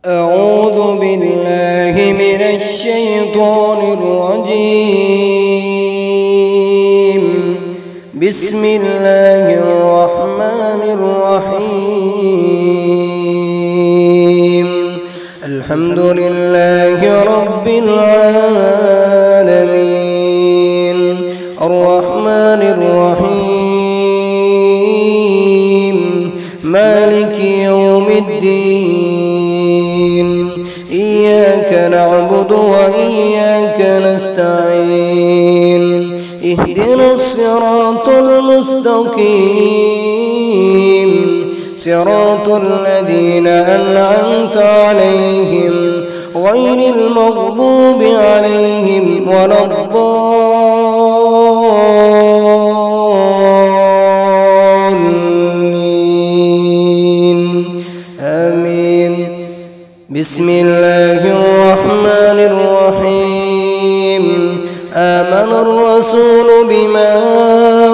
أعوذ بالله من الشيطان الرجيم. بسم الله الرحمن الرحيم. الحمد لله رب العالمين الرحمن الرحيم مالك يوم الدين. إياك نعبد وإياك نستعين. اهدنا الصراط المستقيم صراط الذين أنعمت عليهم غير المغضوب عليهم ولا الضالين. آمين. بسم الله الرحمن الرحيم. آمن الرسول بما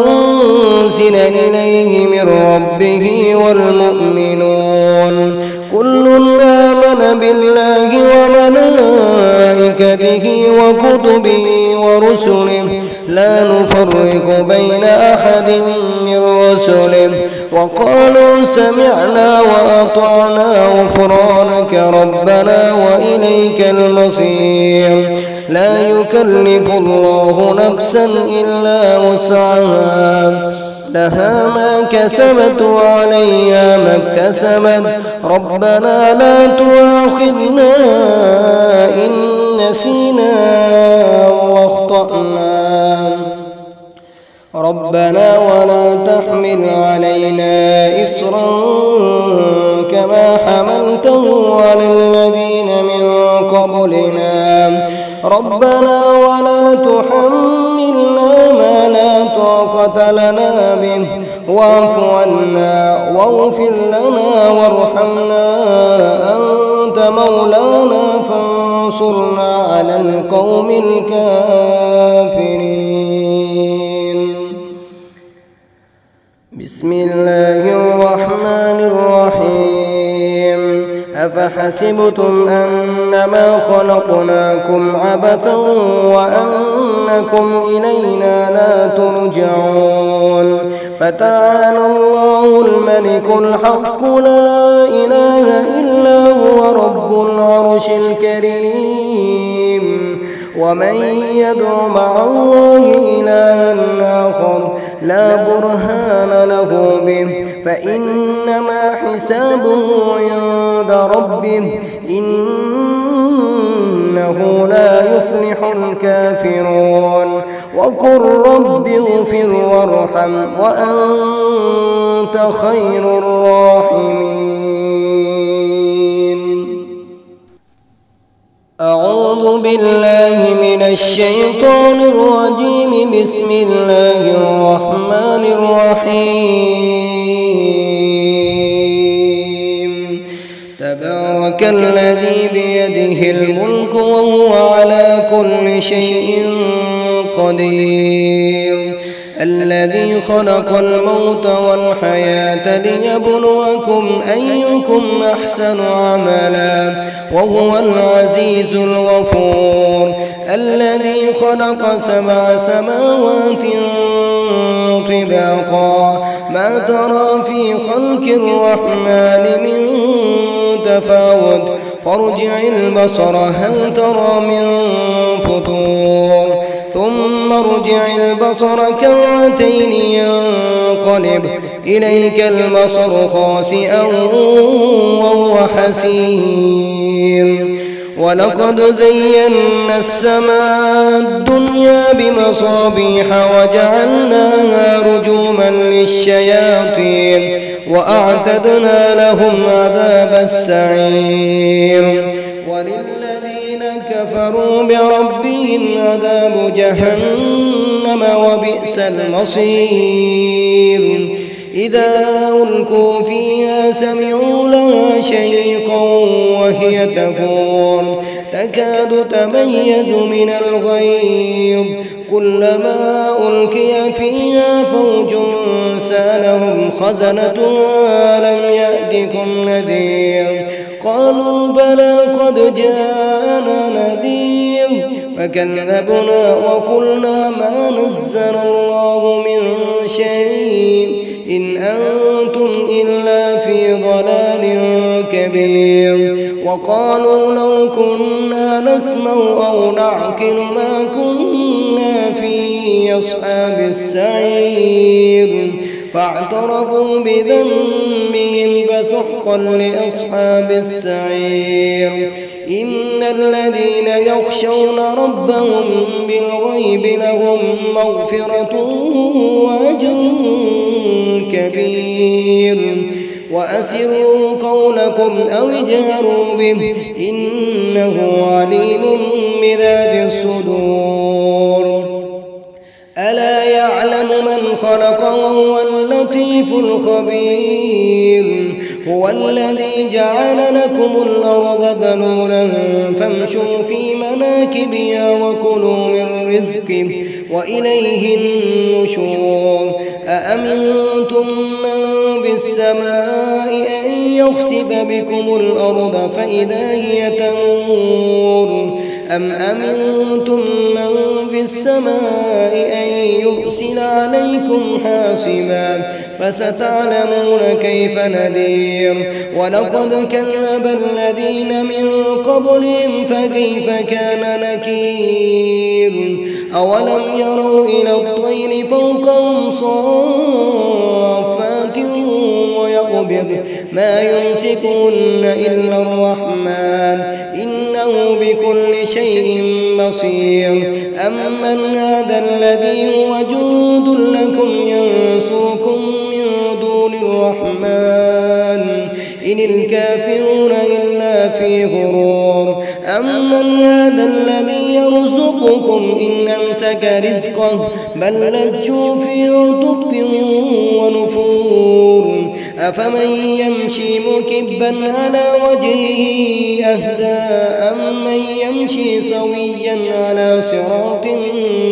أنزل إليه من ربه والمؤمنون كل آمن بالله وملائكته وكتبه ورسله لا نفرق بين أحد من رسله وقالوا سمعنا وأطعنا غفرانك ربنا وإليك المصير. لا يكلف الله نفسا إلا وسعها لها ما كسبت وعليها ما اكتسبت. ربنا لا تؤاخذنا إن نسينا واخطأنا ربنا ولا تحمل علينا إصرا كما حملته على الذين من قبلنا ربنا ولا تحملنا ما لا طاقة لنا به واعف عنا واغفر لنا وارحمنا أنت مولانا فانصرنا على القوم الكافرين. بسم الله الرحمن الرحيم. أفحسبتم أنما خلقناكم عبثا وأنكم إلينا لا ترجعون. فتعالى الله الملك الحق لا إله إلا هو رب العرش الكريم. ومن يدع مع الله إلها آخر لا برهان له به فإنما حسابه عند ربه إنه لا يفلح الكافرون. وقل رب اغفر وارحم وأنت خير الراحمين. أعوذ بالله من الشيطان الرجيم. بسم الله الرحمن الرحيم. تبارك الذي بيده الملك وهو على كل شيء قدير. الذي خلق الموت والحياة ليبلوكم أيكم أحسن عملا وهو العزيز الغفور. الذي خلق 7 سماوات طباقا ما ترى في خلق الرحمن من تفاوت فارجع البصر هل ترى من فطور ثم ارجع البصر كرتين ينقلب إليك البصر خاسئا وهو حسير. ولقد زينا السماء الدنيا بمصابيح وجعلناها رجوما للشياطين وأعتدنا لهم عذاب السعير. وللذين كفروا بربهم عذاب جهنم وبئس المصير. إذا ألقوا فيها سمعوا لها شيقا وهي تفور تكاد تميز من الغيظ كلما ألقي فيها فوج سألهم خزنتها ألم يأتكم نذير قالوا بلى قد جاءنا نذير فكذبنا وقلنا ما نزل الله من شيء إن أنتم إلا في ضلال كبير وقالوا لو كنا نسمع أو نعقل ما كنا في أصحاب السعير فاعترفوا بذنبهم فسحقا لأصحاب السعير إن الذين يخشون ربهم بالغيب لهم مغفرة وأجر كبير وأسروا قولكم أو اجهروا به إنه عليم بذات الصدور ألا يعلم من خلق وهو اللطيف الخبير هو الذي جعل لكم الأرض ذلولا فامشوا في مناكبها وكلوا من رزقه وإليه النشور أأمنتم من بالسماء أن يخسف بكم الأرض فإذا هي تمور أم أمنتم من في السماء أن يرسل عليكم حاصبا فستعلمون كيف نذير ولقد كذب الذين من قبلهم فكيف كان نكير أولم يروا إلى الطير فوقهم صافات ويقبض ما يمسكهن إلا الرحمن إنه بكل شيء بصير أمن هذا الذي هو جند لكم ينصركم من دون الرحمن إن الكافرون إلا في غرور أمن هذا الذي يرزقكم إن أمسك رزقه بل لجوا في عتب ونفور أفمن يمشي مكبا على وجهه أهدى أمن يمشي سويا على صراط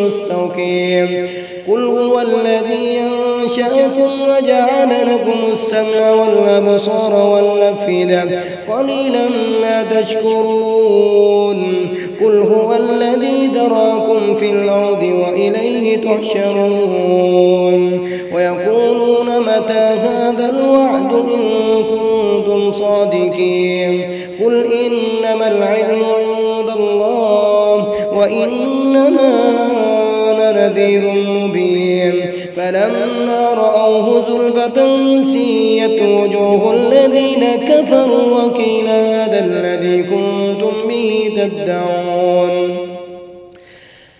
مستقيم قل هو الذي أنشأكم وجعل لكم السمع والأبصار والأفئدة قليلا ما تشكرون قل هو الذي ذراكم في الأرض وإليه تحشرون ويقولون متى هذا الوعد إن كنتم صادقين قل إنما العلم عند الله وإنما أنا نذير مبين فلما رأوه زلفة سيئت وجوه الذين كفروا وقيل هذا الذي كنتم به تدعون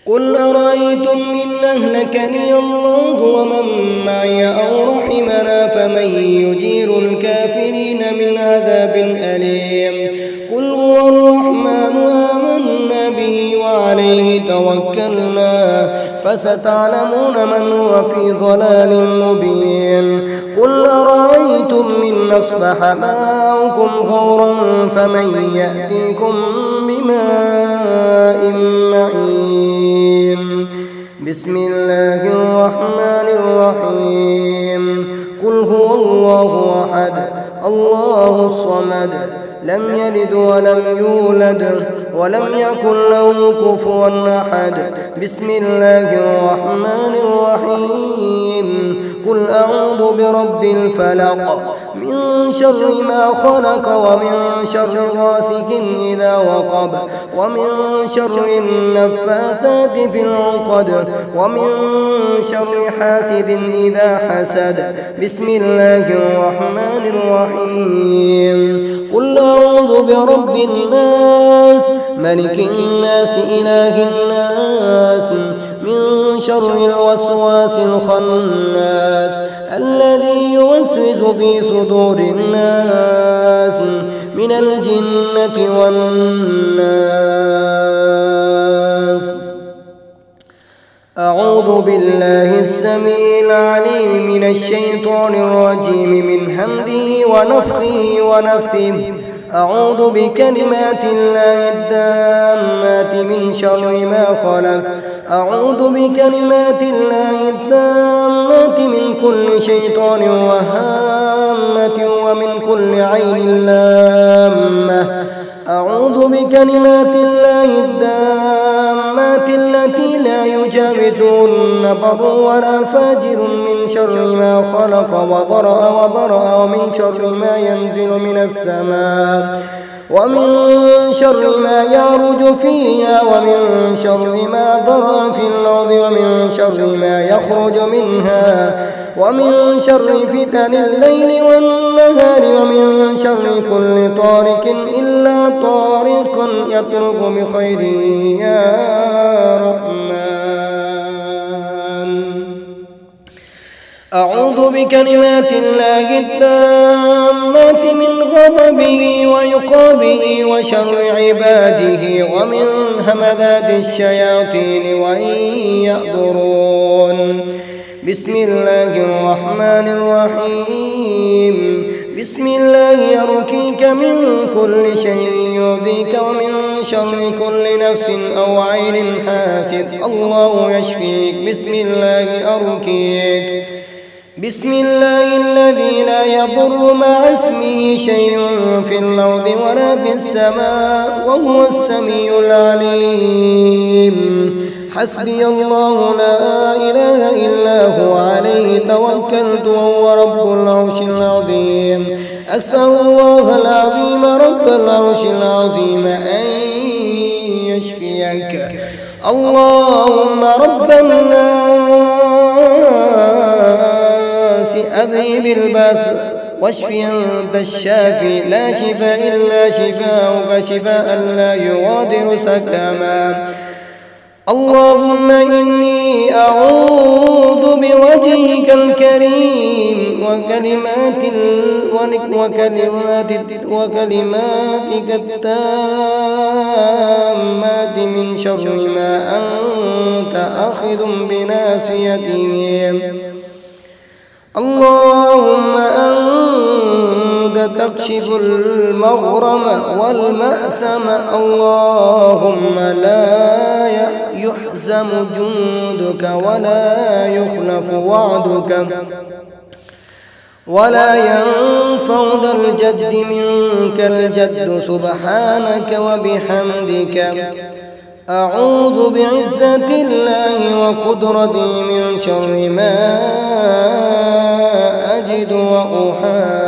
قل أرأيتم إن أهلكني الله ومن معي أو رحمنا فمن يجير الكافرين من عذاب أليم قل هو الرحمن آمنا به وعليه توكلنا فستعلمون من هو في ضلال مبين قل أرأيتم إن أصبح ماؤكم غورا فمن يأتيكم بماء معين بسم الله الرحمن الرحيم قل هو الله أحد الله الصمد لم يلد ولم يولد ولم يكن له كفوا أحد بسم الله الرحمن الرحيم قل أعوذ برب الفلق من شر ما خلق ومن شر غاسق إذا وقب ومن شر النفاثات في العقد ومن شر حاسد إذا حسد بسم الله الرحمن الرحيم قل أعوذ برب الناس ملك الناس إله الناس من شر الوسواس الخناس الذي يوسوس في صدور الناس من الجنة والناس أعوذ بالله السميع العليم من الشيطان الرجيم من همزه ونفخه ونفثه أعوذ بكلمات الله التامات من شر ما خلق أعوذ بكلمات الله التامات من كل شيطان وهامة ومن كل عين لامة. أعوذ بكلمات الله التامات التي لا يجاوزهن بر ولا فاجر من شر ما خلق وضرأ وبرأ ومن شر ما ينزل من السماء ومن شر ما يعرج فيها ومن شر ما ذرأ في الأرض ومن شر ما يخرج منها ومن شر فتن الليل والنهار ومن شر كل طارق إلا طارقا يطرق بخير يا رحمن. أعوذ بكلمات الله التامات من غضبه وعقابه وشر عباده ومن همذات الشياطين وإن يحضرون. بسم الله الرحمن الرحيم. بسم الله أرقيك من كل شيء يؤذيك ومن شر كل نفس أو عين حاسد الله يشفيك. بسم الله أرقيك. بسم الله الذي لا يضر مع اسمه شيء في الأرض ولا في السماء وهو السميع العليم. حسبي الله لا إله إلا هو عليه توكلت وهو رب العرش العظيم. أسأل الله العظيم رب العرش العظيم أن يشفيك. اللهم رب الناس أذهب الباس واشفي أنت الشافي لا شفاء إلا شفاءك شفاء لا يغادر سقما. اللهم إني أعوذ بوجهك الكريم وكلماتك التامات من شر ما أنت آخذ بناصيتهم. اللهم أنت تكشف المغرم والمأثم. اللهم لا يحزم جندك ولا يخلف وعدك ولا ينفع ذا الجد منك الجد سبحانك وبحمدك. أعوذ بعزة الله وقدرته من شر ما أجد وأحاذر.